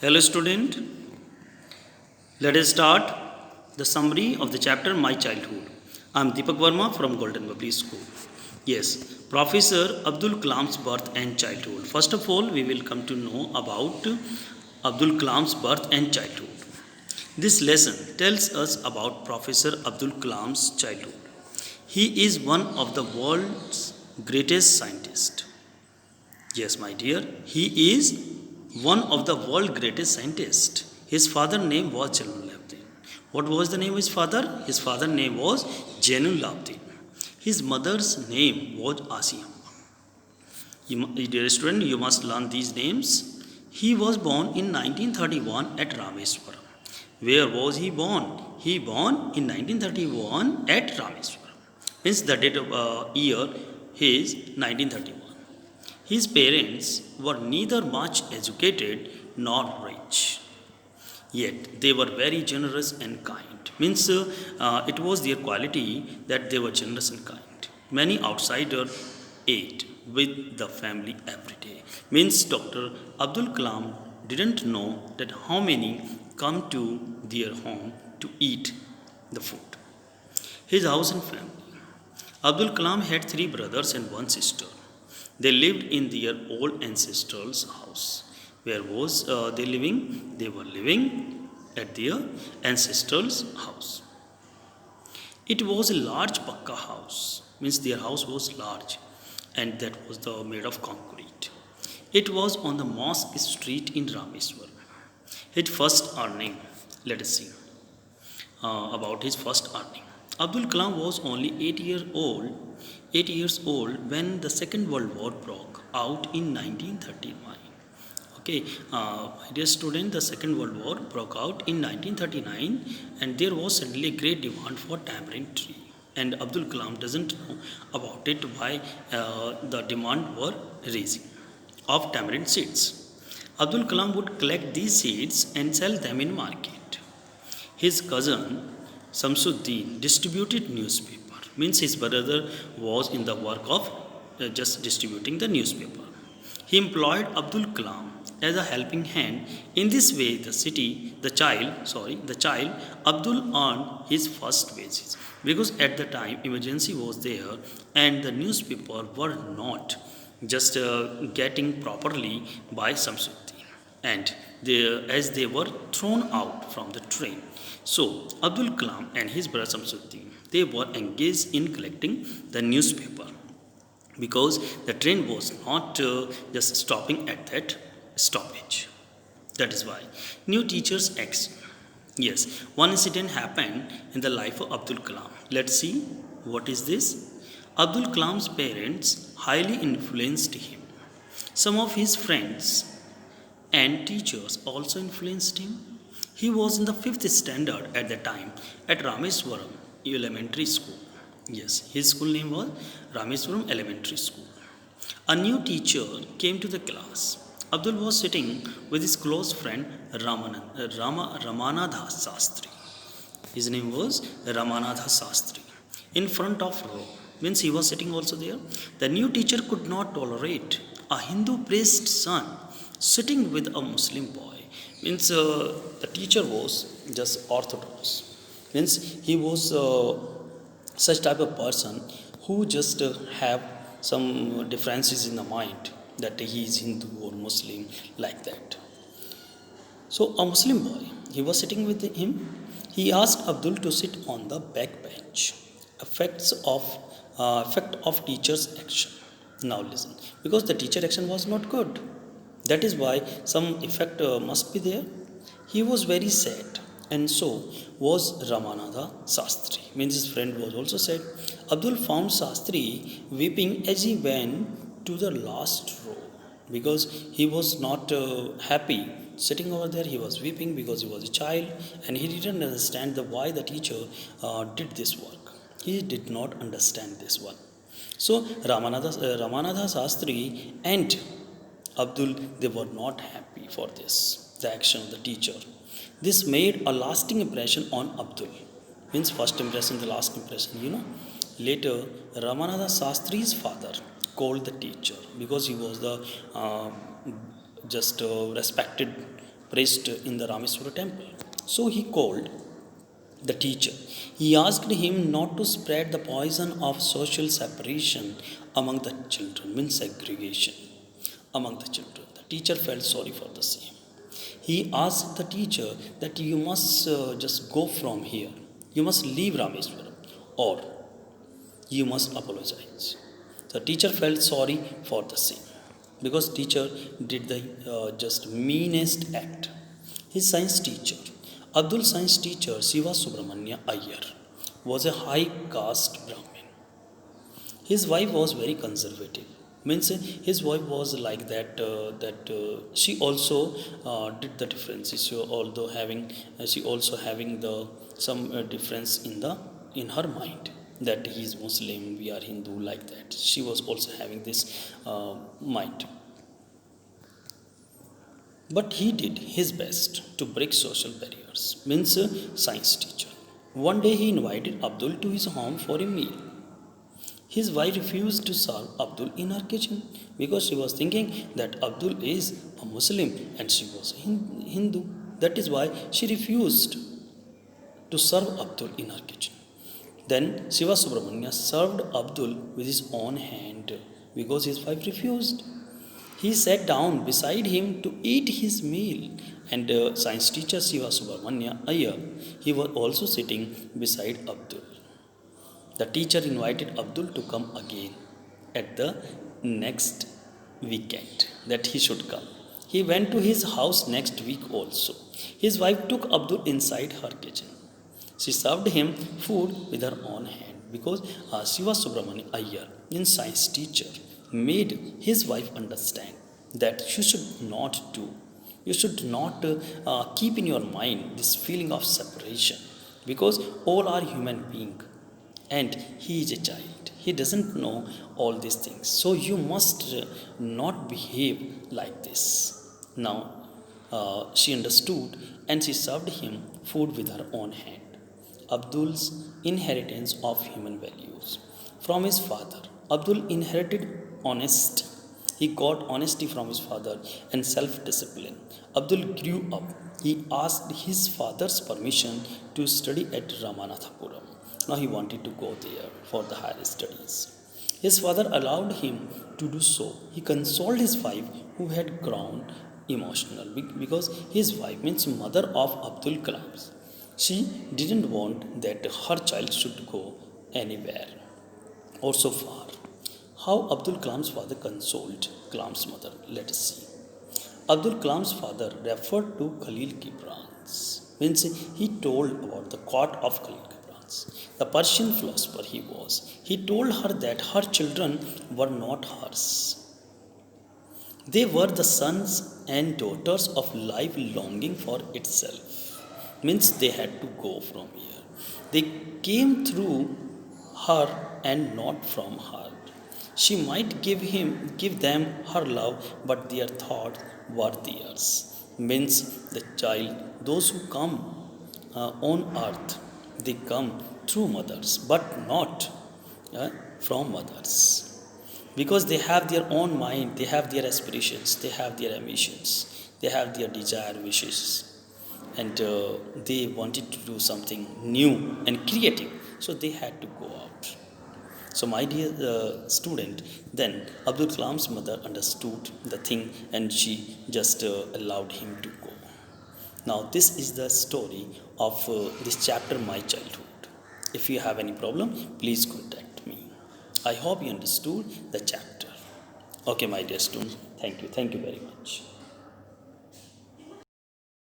Hello, student. Let us start the summary of the chapter My Childhood. I am Deepak Verma from Golden Public School. Yes, Professor Abdul Kalam's birth and childhood. First of all, we will come to know about Abdul Kalam's birth and childhood. This lesson tells us about Professor Abdul Kalam's childhood. He is one of the world's greatest scientists. Yes, my dear, he is one of the world's greatest scientists. His father's name was Jainuddin. What was the name of his father? His father's name was Jainuddin. His mother's name was Asiya. Dear student, you must learn these names. He was born in 1931 at Rameswaram. Where was he born? He born in 1931 at Rameswaram. Means the date of year is 1931. His parents were neither much educated nor rich, yet they were very generous and kind. Means it was their quality that they were generous and kind. Many outsiders ate with the family every day. Means Dr. Abdul Kalam didn't know that how many come to their home to eat the food. His house and family. Abdul Kalam had three brothers and one sister. They lived in their old ancestral's house. Where was they living? They were living at their ancestral's house. It was a large Pakka house, means their house was large, and that was made of concrete. It was on the Mosque Street in Rameswaram. His first earning, let us see about his first earning. Abdul Kalam was only 8 years old when the Second World War broke out in 1939. Okay, my dear student, the Second World War broke out in 1939, and there was suddenly a great demand for tamarind tree. And Abdul Kalam doesn't know about it why the demand were raising of tamarind seeds. Abdul Kalam would collect these seeds and sell them in market. His cousin Samsuddin distributed newspaper. Means his brother was in the work of just distributing the newspaper. He employed Abdul Kalam as a helping hand. In this way, the child Abdul earned his first wages, because at the time emergency was there and the newspaper were not just getting properly by Samsuddin, and as they were thrown out from the train. So Abdul Kalam and his brother Samsuddin, they were engaged in collecting the newspaper, because the train was not just stopping at that stoppage. That is why new teachers action. Yes, one incident happened in the life of Abdul Kalam. Let's see what is this. Abdul Kalam's parents highly influenced him. Some of his friends and teachers also influenced him. He was in the fifth standard at the time at Rameswaram Elementary School. Yes, his school name was Rameswaram Elementary School. A new teacher came to the class. Abdul was sitting with his close friend Ramanatha Sastri. His name was Ramanatha Sastri. In front of row, means he was sitting also there. The new teacher could not tolerate a Hindu priest's son sitting with a Muslim boy. Means the teacher was just orthodox. Means he was such type of person who just have some differences in the mind, that he is Hindu or Muslim, like that. So a Muslim boy, he was sitting with him. He asked Abdul to sit on the back bench. Effect of teacher's action. Now listen, because the teacher action was not good. That is why some effect must be there. He was very sad, and so was Ramanatha Sastri. Means his friend was also sad. Abdul found Sastri weeping as he went to the last row, because he was not happy sitting over there. He was weeping because he was a child, and he didn't understand why the teacher did this work. He did not understand this one. So Ramanatha Sastri and Abdul, they were not happy for this, the action of the teacher. This made a lasting impression on Abdul. Means first impression, the last impression. Later, Ramanatha Sastri's father called the teacher, because he was the just respected priest in the Rameswara temple. So he called the teacher. He asked him not to spread the poison of social separation among the children, means segregation among the children. The teacher felt sorry for the same. He asked the teacher that you must just go from here. You must leave Rameswaram or you must apologize. The teacher felt sorry for the same because teacher did the just meanest act. His science teacher, Abdul science teacher Siva Subramanya Iyer, was a high caste Brahmin. His wife was very conservative. Means his wife was like that. She also did the difference. She although having she also having the some difference in her mind that he is Muslim, we are Hindu, like that. She was also having this mind. But he did his best to break social barriers. Means science teacher. One day he invited Abdul to his home for a meal. His wife refused to serve Abdul in her kitchen because she was thinking that Abdul is a Muslim and she was a Hindu. That is why she refused to serve Abdul in her kitchen. Then Shiva Subramanya served Abdul with his own hand because his wife refused. He sat down beside him to eat his meal, and science teacher Shiva Subramanya Iyer, he was also sitting beside Abdul. The teacher invited Abdul to come again at the next weekend, that he should come. He went to his house next week also. His wife took Abdul inside her kitchen. She served him food with her own hand because Shiva Subramani Iyer, in science teacher, made his wife understand that you should not keep in your mind this feeling of separation because all are human beings and he is a child. He doesn't know all these things. So you must not behave like this. Now, she understood and she served him food with her own hand. Abdul's inheritance of human values. From his father, Abdul inherited honesty. He got honesty from his father and self discipline. Abdul grew up. He asked his father's permission to study at Ramanathapuram. Now he wanted to go there for the higher studies. His father allowed him to do so. He consoled his wife who had grown emotional because his wife means mother of Abdul Kalam. She didn't want that her child should go anywhere or so far. How Abdul Kalam's father consoled Kalam's mother, let us see. Abdul Kalam's father referred to Khalil Gibran's. Means he told about the court of Khalil Gibran's, the Persian philosopher he was. He told her that her children were not hers. They were the sons and daughters of life longing for itself. Means they had to go from here. They came through her and not from her. She might give them her love, but their thoughts were theirs. Means the child, those who come on earth, they come through mothers, but not from mothers. Because they have their own mind, they have their aspirations, they have their ambitions, they have their desire, wishes, and they wanted to do something new and creative, so they had to go out. So, my dear student, then Abdul Kalam's mother understood the thing and she just allowed him to go. Now, this is the story of this chapter, My Childhood. If you have any problem, please contact me. I hope you understood the chapter. Okay, my dear student, thank you. Thank you very much.